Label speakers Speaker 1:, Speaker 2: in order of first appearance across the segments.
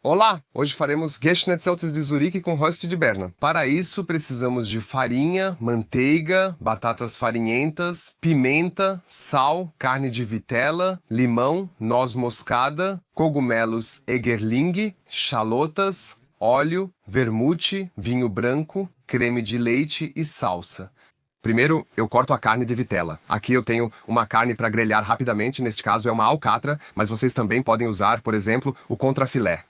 Speaker 1: Olá! Hoje faremos Geschnetzeltes de Zurique com Rösti de Berna. Para isso, precisamos de farinha, manteiga, batatas farinhentas, pimenta, sal, carne de vitela, limão, noz moscada, cogumelos egerling, chalotas, óleo, vermute, vinho branco, creme de leite e salsa. Primeiro, eu corto a carne de vitela. Aqui eu tenho uma carne para grelhar rapidamente, neste caso é uma alcatra, mas vocês também podem usar, por exemplo, o contrafilé.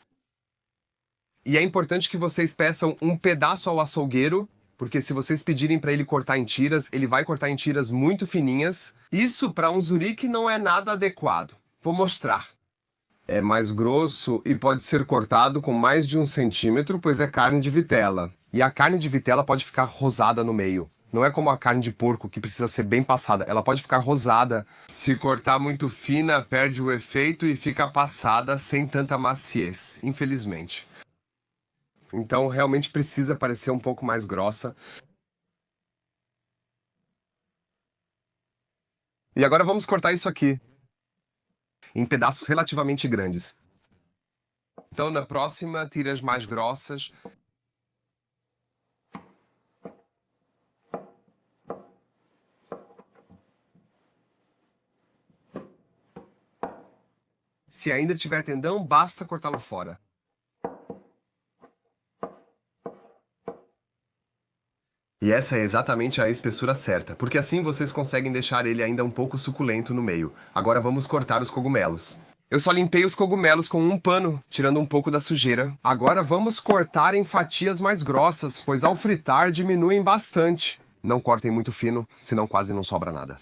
Speaker 1: E é importante que vocês peçam um pedaço ao açougueiro, porque se vocês pedirem para ele cortar em tiras, ele vai cortar em tiras muito fininhas. Isso para um Zurique não é nada adequado. Vou mostrar. É mais grosso e pode ser cortado com mais de 1 centímetro, pois é carne de vitela. E a carne de vitela pode ficar rosada no meio. Não é como a carne de porco, que precisa ser bem passada. Ela pode ficar rosada. Se cortar muito fina, perde o efeito e fica passada sem tanta maciez, infelizmente. Então, realmente precisa parecer um pouco mais grossa. E agora vamos cortar isso aqui em pedaços relativamente grandes. Então, na próxima, tiras mais grossas. Se ainda tiver tendão, basta cortá-lo fora. E essa é exatamente a espessura certa, porque assim vocês conseguem deixar ele ainda um pouco suculento no meio. Agora vamos cortar os cogumelos. Eu só limpei os cogumelos com um pano, tirando um pouco da sujeira. Agora vamos cortar em fatias mais grossas, pois ao fritar diminuem bastante. Não cortem muito fino, senão quase não sobra nada.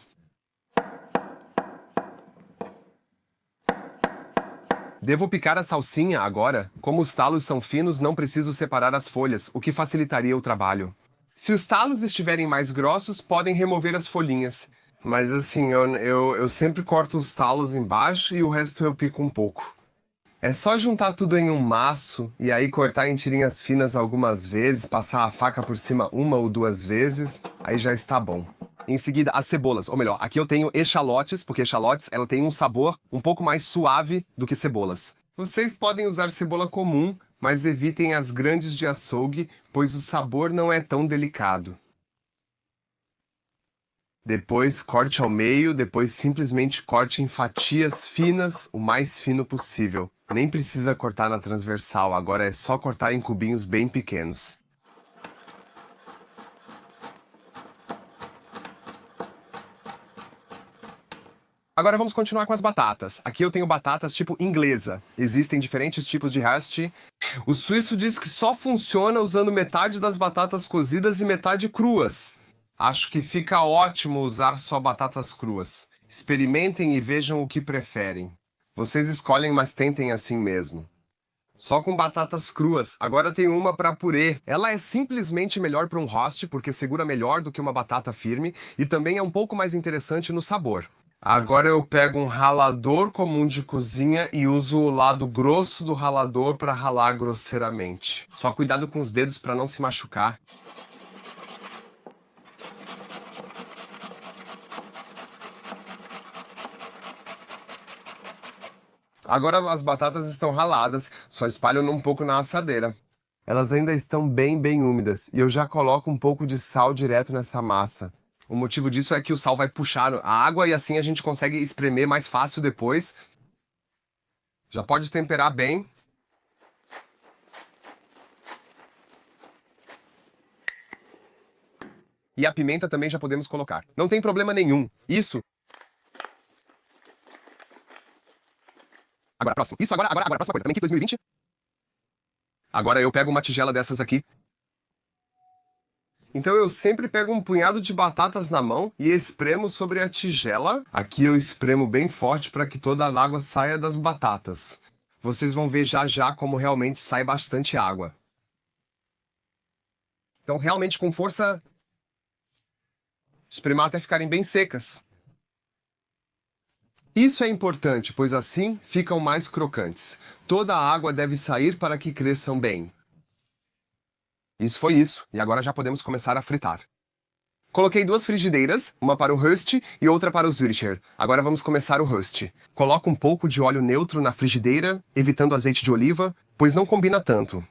Speaker 1: Devo picar a salsinha agora? Como os talos são finos, não preciso separar as folhas, o que facilitaria o trabalho. Se os talos estiverem mais grossos, podem remover as folhinhas. Mas assim, eu sempre corto os talos embaixo e o resto eu pico um pouco. É só juntar tudo em um maço e aí cortar em tirinhas finas algumas vezes, passar a faca por cima 1 ou 2 vezes, aí já está bom. Em seguida, as cebolas, ou melhor, aqui eu tenho echalotes, porque echalotes ela tem um sabor um pouco mais suave do que cebolas. Vocês podem usar cebola comum, mas evitem as grandes de açougue, pois o sabor não é tão delicado. Depois corte ao meio, depois simplesmente corte em fatias finas, o mais fino possível. Nem precisa cortar na transversal, agora é só cortar em cubinhos bem pequenos. Agora vamos continuar com as batatas. Aqui eu tenho batatas tipo inglesa. Existem diferentes tipos de haste. O suíço diz que só funciona usando metade das batatas cozidas e metade cruas. Acho que fica ótimo usar só batatas cruas. Experimentem e vejam o que preferem. Vocês escolhem, mas tentem assim mesmo. Só com batatas cruas. Agora tem uma para purê. Ela é simplesmente melhor para um roast porque segura melhor do que uma batata firme e também é um pouco mais interessante no sabor. Agora eu pego um ralador comum de cozinha e uso o lado grosso do ralador para ralar grosseiramente. Só cuidado com os dedos para não se machucar. Agora as batatas estão raladas, só espalho um pouco na assadeira. Elas ainda estão bem úmidas e eu já coloco um pouco de sal direto nessa massa. O motivo disso é que o sal vai puxar a água e assim a gente consegue espremer mais fácil depois. Já pode temperar bem. E a pimenta também já podemos colocar. Não tem problema nenhum. Isso. Agora, próximo. Isso, agora, próxima coisa. Também aqui, 2020. Agora eu pego uma tigela dessas aqui. Então eu sempre pego um punhado de batatas na mão e espremo sobre a tigela. Aqui eu espremo bem forte para que toda a água saia das batatas. Vocês vão ver já já como realmente sai bastante água. Então realmente com força, espremar até ficarem bem secas. Isso é importante, pois assim ficam mais crocantes. Toda a água deve sair para que cresçam bem. Isso foi isso, e agora já podemos começar a fritar. Coloquei 2 frigideiras, uma para o Rösti e outra para o Zürcher. Agora vamos começar o Rösti. Coloco um pouco de óleo neutro na frigideira, evitando azeite de oliva. pois não combina tanto.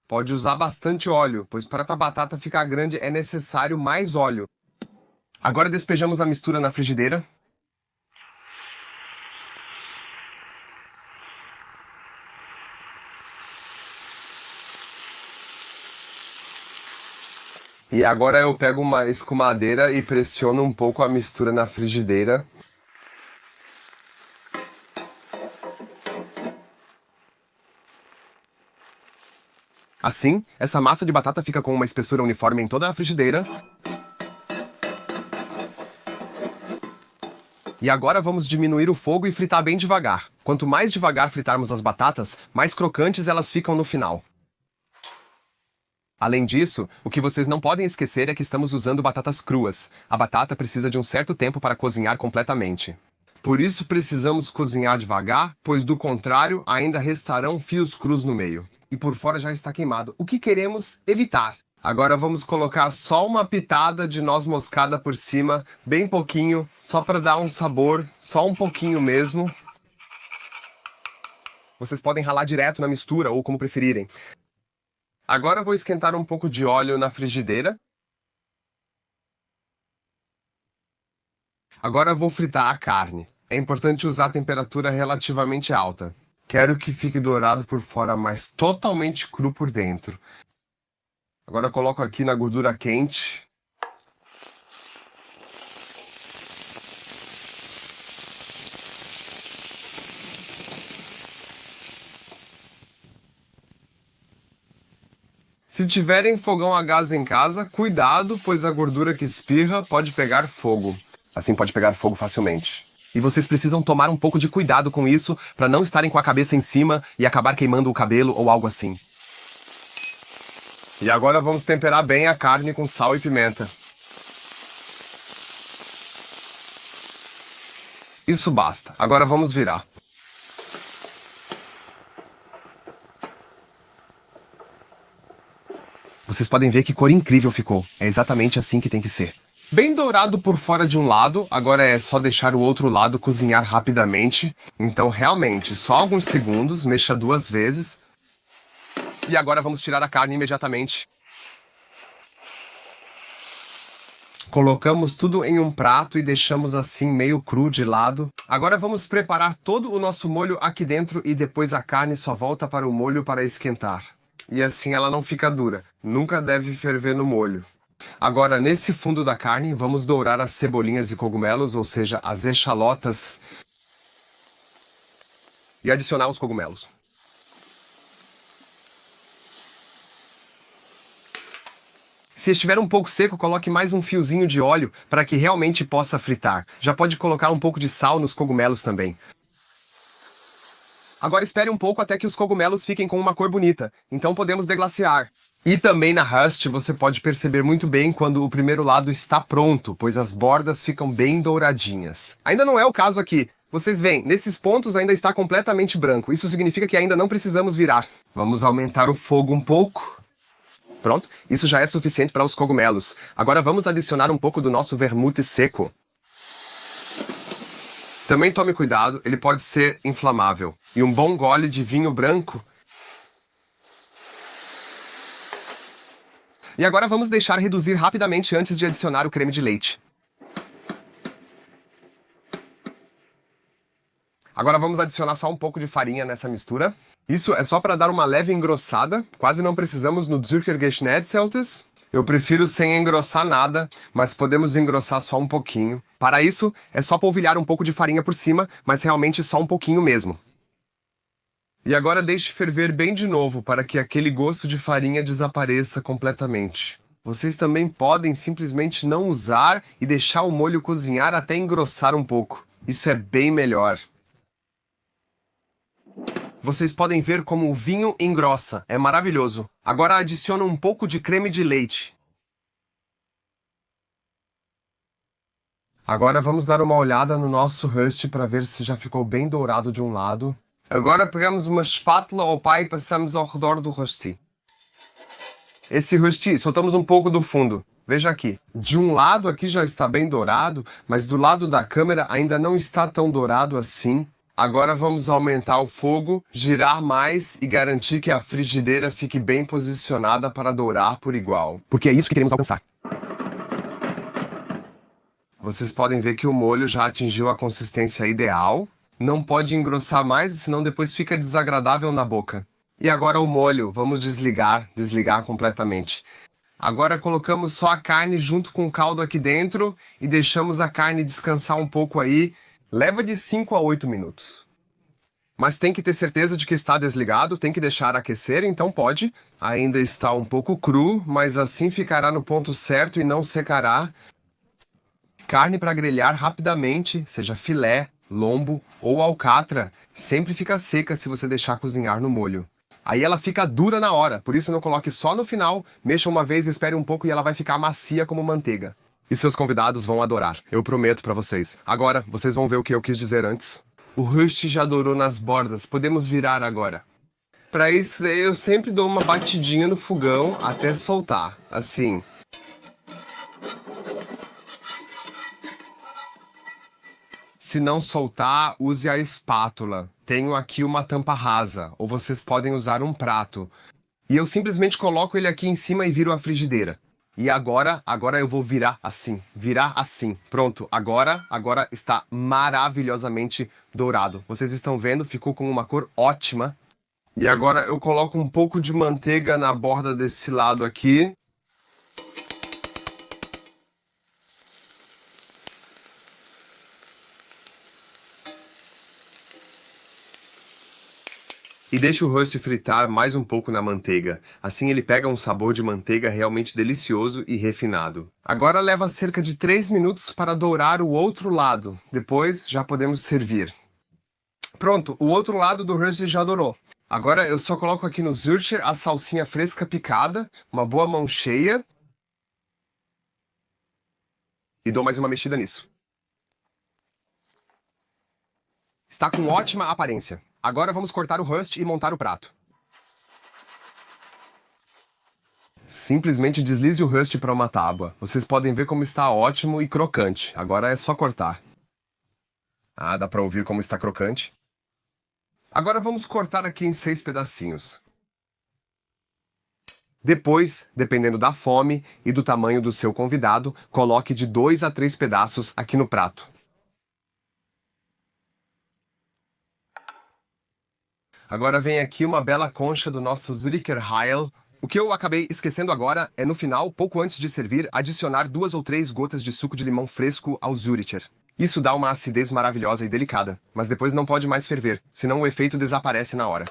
Speaker 1: Pode usar bastante óleo, pois para a batata ficar grande é necessário mais óleo. Agora despejamos a mistura na frigideira. E agora eu pego uma escumadeira e pressiono um pouco a mistura na frigideira. Assim, essa massa de batata fica com uma espessura uniforme em toda a frigideira. E agora vamos diminuir o fogo e fritar bem devagar. Quanto mais devagar fritarmos as batatas, mais crocantes elas ficam no final. Além disso, o que vocês não podem esquecer é que estamos usando batatas cruas. A batata precisa de um certo tempo para cozinhar completamente. Por isso precisamos cozinhar devagar, pois do contrário ainda restarão fios crus no meio. E por fora já está queimado, o que queremos evitar. Agora vamos colocar só uma pitada de noz moscada por cima, bem pouquinho, só para dar um sabor, só um pouquinho mesmo. Vocês podem ralar direto na mistura ou como preferirem. Agora eu vou esquentar um pouco de óleo na frigideira. Agora eu vou fritar a carne. É importante usar a temperatura relativamente alta. Quero que fique dourado por fora, mas totalmente cru por dentro. Agora eu coloco aqui na gordura quente. Se tiverem fogão a gás em casa, cuidado, pois a gordura que espirra pode pegar fogo. Assim pode pegar fogo facilmente. E vocês precisam tomar um pouco de cuidado com isso para não estarem com a cabeça em cima e acabar queimando o cabelo ou algo assim. E agora vamos temperar bem a carne com sal e pimenta. Isso basta. Agora vamos virar. Vocês podem ver que cor incrível ficou. É exatamente assim que tem que ser. Bem dourado por fora de um lado, agora é só deixar o outro lado cozinhar rapidamente. Então, realmente, só alguns segundos, mexa 2 vezes. E agora vamos tirar a carne imediatamente. Colocamos tudo em um prato e deixamos assim meio cru de lado. Agora vamos preparar todo o nosso molho aqui dentro e depois a carne só volta para o molho para esquentar. E assim ela não fica dura. Nunca deve ferver no molho. Agora, nesse fundo da carne, vamos dourar as cebolinhas e cogumelos, ou seja, as echalotas, e adicionar os cogumelos. Se estiver um pouco seco, coloque mais um fiozinho de óleo para que realmente possa fritar. Já pode colocar um pouco de sal nos cogumelos também. Agora espere um pouco até que os cogumelos fiquem com uma cor bonita, então podemos deglaciar. E também na Rust você pode perceber muito bem quando o primeiro lado está pronto, pois as bordas ficam bem douradinhas. Ainda não é o caso aqui. Vocês veem, nesses pontos ainda está completamente branco. Isso significa que ainda não precisamos virar. Vamos aumentar o fogo um pouco. Pronto, isso já é suficiente para os cogumelos. Agora vamos adicionar um pouco do nosso vermute seco. Também tome cuidado, ele pode ser inflamável. E um bom gole de vinho branco. E agora vamos deixar reduzir rapidamente antes de adicionar o creme de leite. Agora vamos adicionar só um pouco de farinha nessa mistura. Isso é só para dar uma leve engrossada. Quase não precisamos no Zuckergeschnetzeltes. Eu prefiro sem engrossar nada, mas podemos engrossar só um pouquinho. Para isso, é só polvilhar um pouco de farinha por cima, mas realmente só um pouquinho mesmo. E agora deixe ferver bem de novo para que aquele gosto de farinha desapareça completamente. Vocês também podem simplesmente não usar e deixar o molho cozinhar até engrossar um pouco. Isso é bem melhor. Vocês podem ver como o vinho engrossa. É maravilhoso. Agora adiciona um pouco de creme de leite. Agora vamos dar uma olhada no nosso Rust para ver se já ficou bem dourado de um lado. Agora pegamos uma espátula ou pá e passamos ao redor do Rust. Esse Rust, soltamos um pouco do fundo. Veja aqui. De um lado aqui já está bem dourado, mas do lado da câmera ainda não está tão dourado assim. Agora vamos aumentar o fogo, girar mais e garantir que a frigideira fique bem posicionada para dourar por igual.
Speaker 2: Porque é isso que queremos alcançar.
Speaker 1: Vocês podem ver que o molho já atingiu a consistência ideal. Não pode engrossar mais, senão depois fica desagradável na boca. E agora o molho, vamos desligar completamente. Agora colocamos só a carne junto com o caldo aqui dentro e deixamos a carne descansar um pouco aí. Leva de 5 a 8 minutos. Mas tem que ter certeza de que está desligado, tem que deixar aquecer, então pode. Ainda está um pouco cru, mas assim ficará no ponto certo e não secará. Carne para grelhar rapidamente, seja filé, lombo ou alcatra, sempre fica seca se você deixar cozinhar no molho. Aí ela fica dura na hora, por isso não coloque só no final, mexa uma vez, espere um pouco e ela vai ficar macia como manteiga. E seus convidados vão adorar, eu prometo pra vocês. Agora, vocês vão ver o que eu quis dizer antes. O rust já dourou nas bordas, podemos virar agora. Pra isso, eu sempre dou uma batidinha no fogão até soltar, assim. Se não soltar, use a espátula. Tenho aqui uma tampa rasa, ou vocês podem usar um prato. E eu simplesmente coloco ele aqui em cima e viro a frigideira. E agora eu vou virar assim. Pronto, agora está maravilhosamente dourado. Vocês estão vendo? Ficou com uma cor ótima. E agora eu coloco um pouco de manteiga na borda desse lado aqui. E deixa o rust fritar mais um pouco na manteiga. Assim ele pega um sabor de manteiga realmente delicioso e refinado. Agora leva cerca de 3 minutos para dourar o outro lado. Depois já podemos servir. Pronto, o outro lado do rust já dourou. Agora eu só coloco aqui no Zürcher a salsinha fresca picada, uma boa mão cheia. E dou mais uma mexida nisso. Está com ótima aparência. Agora vamos cortar o rust e montar o prato. Simplesmente deslize o rust para uma tábua. Vocês podem ver como está ótimo e crocante. Agora é só cortar. Ah, dá para ouvir como está crocante. Agora vamos cortar aqui em 6 pedacinhos. Depois, dependendo da fome e do tamanho do seu convidado, coloque de 2 a 3 pedaços aqui no prato. Agora vem aqui uma bela concha do nosso Zürcher Heil. O que eu acabei esquecendo agora é, no final, pouco antes de servir, adicionar 2 ou 3 gotas de suco de limão fresco ao Zürcher. Isso dá uma acidez maravilhosa e delicada, mas depois não pode mais ferver, senão o efeito desaparece na hora.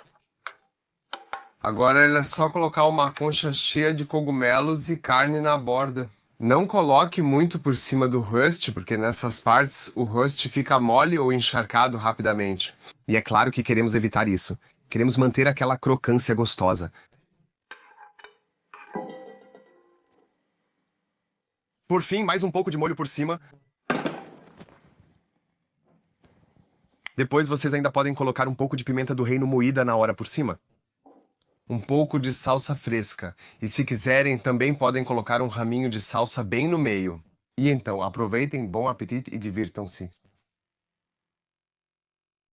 Speaker 1: Agora é só colocar uma concha cheia de cogumelos e carne na borda. Não coloque muito por cima do rust, porque nessas partes o rust fica mole ou encharcado rapidamente. E é claro que queremos evitar isso. Queremos manter aquela crocância gostosa. Por fim, mais um pouco de molho por cima. Depois vocês ainda podem colocar um pouco de pimenta do reino moída na hora por cima. Um pouco de salsa fresca. E se quiserem, também podem colocar um raminho de salsa bem no meio. E então, aproveitem, bom apetite e divirtam-se.